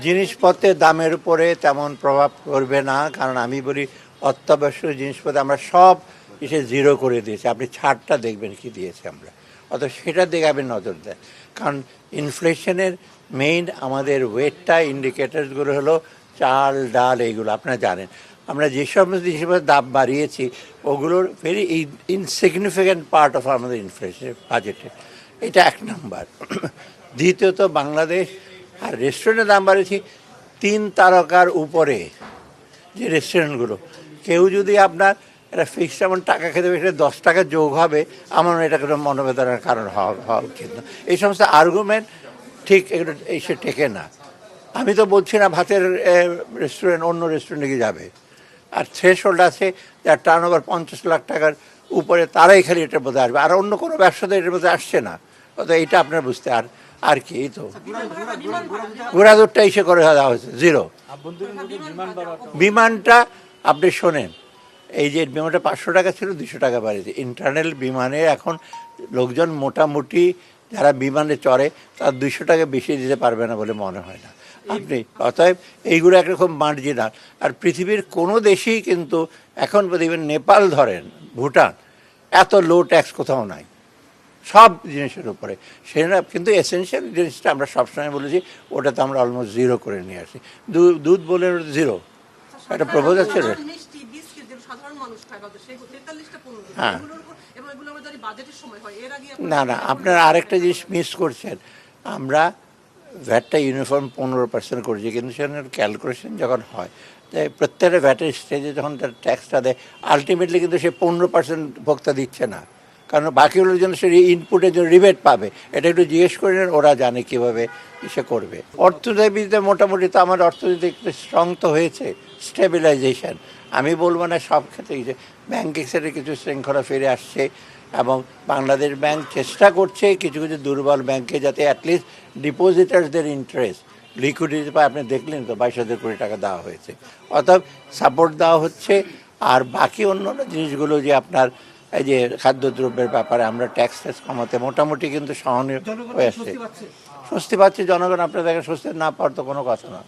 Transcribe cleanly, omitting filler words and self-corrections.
জিনিসপত্রের দামের উপরে তেমন প্রভাব করবে না, কারণ আমি বলি অত্যাবশ্যক জিনিসপত্র আমরা সব এসে জিরো করে দিয়েছি। আপনি ছাড়টা দেখবেন কি দিয়েছে আমরা, অত সেটার দিকে আপনি নজর দেন। কারণ ইনফ্লেশনের মেইন আমাদের ওয়েটটা ইন্ডিকেটারসগুলো হলো চাল ডাল এইগুলো আপনারা জানেন। আমরা যে সমস্ত জিনিসের দাম বাড়িয়েছি ওগুলোর ভেরি ইনসিগনিফিক্যান্ট পার্ট অফ আমাদের ইনফ্লেশনের বাজেটে। এটা এক নাম্বার। দ্বিতীয়ত বাংলাদেশ আর রেস্টুরেন্টের দাম বাড়িয়েছি 3 তারকার উপরে যে রেস্টুরেন্টগুলো, কেউ যদি আপনার একটা ফিক্সড এমন টাকা খেতে সেটা 10 টাকা যোগ হবে, আমার এটা কোনো মনোবেদনার কারণ হওয়া উচিত না। এই সমস্ত আর্গুমেন্ট ঠিক এগুলো এসে টেকে না। আমি তো বলছি না ভাতের রেস্টুরেন্ট অন্য রেস্টুরেন্টে গিয়ে যাবে, আর থ্রেশহোল্ড আছে যার টার্ন ওভার 50 লাখ টাকার উপরে, তারাই খালি এটার মধ্যে আসবে, আর অন্য কোনো ব্যবসাতে এটার মধ্যে আসছে না। অত এইটা আপনার বুঝতে আর কি, এই তো ঘোড়াদৌড়টা এসে করে দেওয়া হয়েছে জিরো। বিমানটা আপনি শোনেন, এই যে বিমানটা 500 টাকা ছিল 200 টাকা বাড়িয়েছে। ইন্টারনাল বিমানে এখন লোকজন মোটামুটি যারা বিমানে চড়ে তার 200 টাকা বেশি দিতে পারবে না বলে মনে হয় না আপনি। অতএব এইগুলো একরকম মার্জিনাল। আর পৃথিবীর কোনো দেশেই কিন্তু এখন দেখবেন, নেপাল ধরেন, ভুটান, এত লো ট্যাক্স কোথাও নাই সব জিনিসের উপরে। সেটা কিন্তু এসেনশিয়াল জিনিসটা আমরা সবসময় বলেছি, ওটা তো আমরা অলমোস্ট জিরো করে নিয়ে আসি। দুধ বলে জিরো, একটা প্রপোজাল ছিল। হ্যাঁ, না না, আপনারা আরেকটা জিনিস মিস করছেন। আমরা ভ্যাটটা ইউনিফর্ম 15% করেছি, কিন্তু সেখানে ক্যালকুলেশন যখন হয়, তাই প্রত্যেকটা ভ্যাটের স্টেজে যখন তার ট্যাক্সটা দেয়, আলটিমেটলি কিন্তু সে 15% ভোক্তা দিচ্ছে না, কারণ বাকিগুলোর জন্য সে ইনপুটের জন্য রিবেট পাবে। এটা একটু জিজ্ঞেস করে নেন, ওরা জানে কীভাবে সে করবে। অর্থনীতিতে মোটামুটি তো আমার অর্থনীতি একটু স্ট্রং তো হয়েছে, স্টেবিলাইজেশন। আমি বলবো না সব ক্ষেত্রেই যে ব্যাংকিং সেক্টরে কিছু শৃঙ্খলা ফিরে আসছে, এবং বাংলাদেশ ব্যাংক চেষ্টা করছে কিছু কিছু দুর্বল ব্যাংকে যাতে অ্যাটলিস্ট ডিপোজিটার্সদের ইন্টারেস্ট লিকুইডিটি পায়। আপনি দেখলেন তো 22,000 কোটি টাকা দেওয়া হয়েছে, অর্থাৎ সাপোর্ট দেওয়া হচ্ছে। আর বাকি অন্য জিনিসগুলো যে আপনার এই যে খাদ্যদ্রব্যের ব্যাপারে আমরা ট্যাক্স কমাতে মোটামুটি কিন্তু সহনীয় হয়ে আসছে, স্বস্তি পাচ্ছে জনগণ। আপনার দেখেন স্বস্তি না পাওয়ার তো কোনো কথা না।